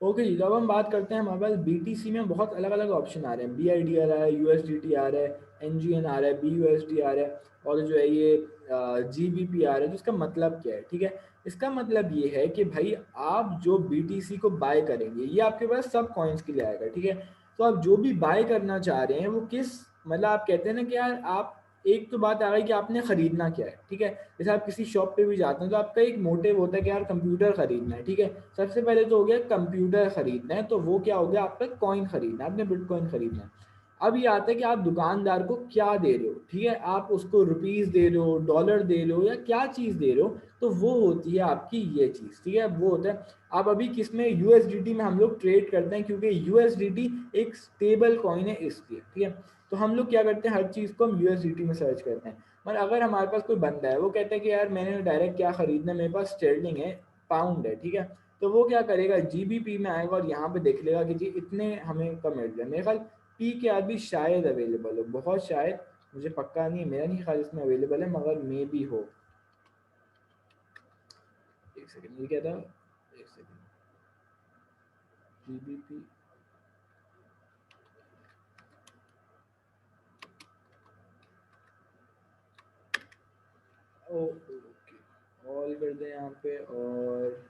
Okay जी, तो अब हम बात करते हैं। हमारे पास बीटीसी में बहुत अलग अलग ऑप्शन आ रहे हैं। बीआईडी आ रहा है, यूएसडीटी आ रहा है, एनजीएन आ रहा है, बीयूएसडी आ रहा है, और जो है ये जीबीपी आ रहा है। तो इसका मतलब क्या है? ठीक है, इसका मतलब ये है कि भाई आप जो बीटीसी को बाय करेंगे ये आपके पास सब कॉइन्स के लिए आएगा। ठीक है, तो आप जो भी बाय करना चाह रहे हैं वो किस, मतलब आप कहते हैं ना कि यार आप, एक तो बात आ गई कि आपने खरीदना क्या है। ठीक है, जैसे आप किसी शॉप पे भी जाते हैं तो आपका एक मोटिव होता है कि यार कंप्यूटर खरीदना है। ठीक है, सबसे पहले तो हो गया कंप्यूटर खरीदना है, तो वो क्या हो गया आपका, कॉइन खरीदना है, आपने बिटकॉइन खरीदना है। अब ये आता है कि आप दुकानदार को क्या दे रहे हो। ठीक है, आप उसको रुपीस दे रहे हो, डॉलर दे रहे हो, या क्या चीज़ दे रहे हो, तो वो होती है आपकी ये चीज़। ठीक है, वो होता है। आप अभी किस में, यूएसडीटी में हम लोग ट्रेड करते हैं, क्योंकि यूएसडीटी एक स्टेबल कॉइन है इसलिए। ठीक है, तो हम लोग क्या करते हैं, हर चीज़ को हम यूएसडीटी में सर्च करते हैं। पर अगर हमारे पास कोई बंदा है, वो कहता है कि यार मैंने डायरेक्ट क्या खरीदना है, मेरे पास स्टर्लिंग है, पाउंड है। ठीक है, तो वो क्या करेगा, जीबीपी में आएगा और यहाँ पे देख लेगा कि जी इतने हमें कम मिल रहा है। मेरे ख्याल पी के बाद भी शायद अवेलेबल हो, बहुत शायद, मुझे पक्का नहीं है, मेरा नहीं ख्याल इसमें अवेलेबल है, मगर मे भी हो। एक सेकंड, ये क्या था, एक सेकंड, जीबीपी, ओके, ऑल कर दें यहाँ पे। और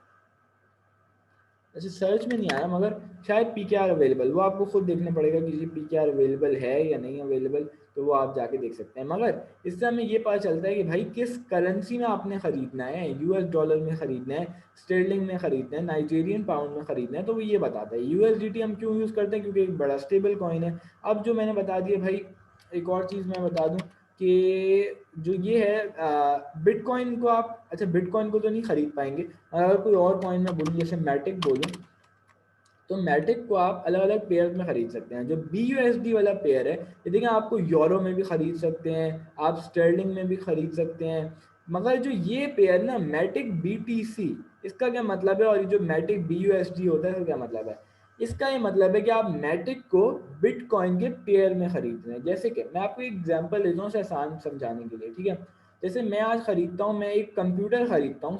अच्छा, सर्च में नहीं आया, मगर शायद पी के आर अवेलेबल, वो आपको खुद देखना पड़ेगा कि जी पी के आर अवेलेबल है या नहीं अवेलेबल, तो वो आप जाके देख सकते हैं। मगर इससे हमें ये पता चलता है कि भाई किस करेंसी में आपने खरीदना है, यूएस डॉलर में खरीदना है, स्टर्लिंग में खरीदना है, नाइजीरियन पाउंड में खरीदना है, तो वो ये बताता है। यूएसडीटी हम क्यों यूज़ करते हैं, क्योंकि एक बड़ा स्टेबल कॉइन है। अब जो मैंने बता दिया भाई, एक और चीज़ मैं बता दूं कि जो ये है बिटकॉइन को आप, अच्छा बिटकॉइन को तो नहीं खरीद पाएंगे, अगर कोई और कॉइन में बोलूँ, जैसे मैटिक बोलूँ, तो मैटिक को आप अलग अलग पेयर में खरीद सकते हैं। जो बी यू एस डी वाला पेयर है, ये देखिए आपको यूरो में भी खरीद सकते हैं, आप स्टर्लिंग में भी खरीद सकते हैं। मगर जो ये पेयर ना, मैटिक बी टी सी, इसका क्या मतलब है, और ये जो मैटिक बी यू एस डी होता है इसका क्या मतलब है? इसका ये मतलब है कि आप मैटिक को बिटकॉइन के पेयर में खरीद रहे हैं। जैसे कि मैं आपको एक एग्जांपल देता हूँ उसे आसान समझाने के लिए। ठीक है, जैसे मैं आज खरीदता हूँ, मैं एक कंप्यूटर खरीदता हूँ,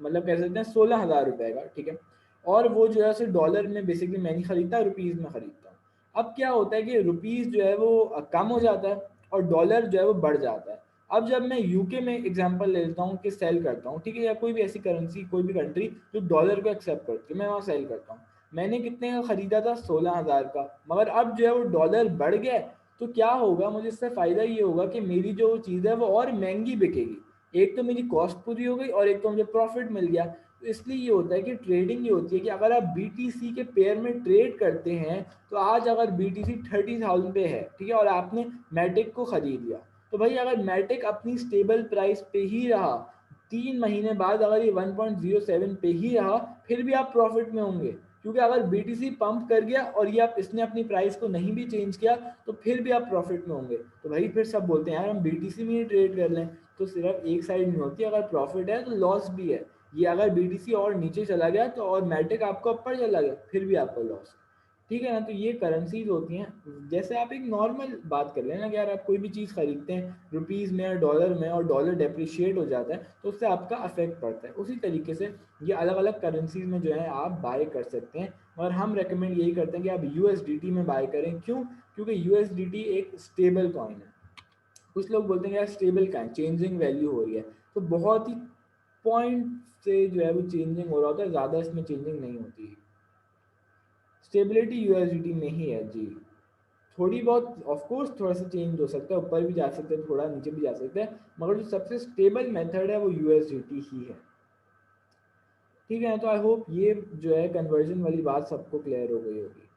मतलब कह सकते हैं 16,000 रुपए का। ठीक है, और वो जो है सिर्फ डॉलर में बेसिकली मैं नहीं खरीदता, रुपीज़ में खरीदता हूँ। अब क्या होता है कि रुपीज़ जो है वो कम हो जाता है और डॉलर जो है वो बढ़ जाता है। अब जब मैं यूके में एग्जांपल ले लेता हूँ कि सेल करता हूँ, ठीक है, या कोई भी ऐसी करेंसी, कोई भी कंट्री जो डॉलर को एक्सेप्ट करती है, मैं वहाँ सेल करता हूँ। मैंने कितने का खरीदा था, 16,000 का, मगर अब जो है वो डॉलर बढ़ गया है, तो क्या होगा, मुझे इससे फ़ायदा ये होगा कि मेरी जो चीज़ है वो और महंगी बिकेगी। एक तो मेरी कॉस्ट पूरी हो गई और एक तो मुझे प्रॉफिट मिल गया। तो इसलिए ये होता है कि ट्रेडिंग ये होती है कि अगर आप बीटीसी के पेयर में ट्रेड करते हैं, तो आज अगर बीटीसी 30,000 पे है, ठीक है, और आपने मैटिक को खरीद लिया, तो भाई अगर मैटिक अपनी स्टेबल प्राइस पे ही रहा, 3 महीने बाद अगर ये 1.07 पे ही रहा, फिर भी आप प्रॉफिट में होंगे। क्योंकि अगर बीटीसी पंप कर गया और ये आप, इसने अपनी प्राइस को नहीं भी चेंज किया, तो फिर भी आप प्रॉफिट में होंगे। तो भाई फिर सब बोलते हैं यार हम बीटीसी में ही ट्रेड कर लें, तो सिर्फ एक साइड नहीं होती, अगर प्रॉफिट है तो लॉस भी है। ये अगर बीटीसी और नीचे चला गया तो, और मैटिक आपको ऊपर चला गया, फिर भी आपको लॉस। ठीक है ना, तो ये करेंसीज होती हैं। जैसे आप एक नॉर्मल बात कर लेना कि यार आप कोई भी चीज़ खरीदते हैं रुपीज़ में और डॉलर में, और डॉलर डेप्रिशिएट हो जाता है तो उससे आपका अफेक्ट पड़ता है। उसी तरीके से ये अलग अलग करेंसीज में जो है आप बाय कर सकते हैं, और हम रेकमेंड यही करते हैं कि आप यूएसडीटी में बाय करें। क्यों? क्योंकि यूएसडीटी एक स्टेबल कॉइन है। कुछ लोग बोलते हैं यार स्टेबल का है, चेंजिंग वैल्यू हो रही है, तो बहुत ही पॉइंट से जो है वो चेंजिंग हो रहा होता है, ज़्यादा इसमें चेंजिंग नहीं होती है। स्टेबिलिटी यूएसडीटी में ही है जी। थोड़ी बहुत ऑफ कोर्स थोड़ा सा चेंज हो सकता है, ऊपर भी जा सकते हैं, थोड़ा नीचे भी जा सकते हैं, मगर जो सबसे स्टेबल मेथड है वो यूएसडीटी ही है। ठीक है, तो आई होप ये जो है कन्वर्जन वाली बात सबको क्लियर हो गई होगी।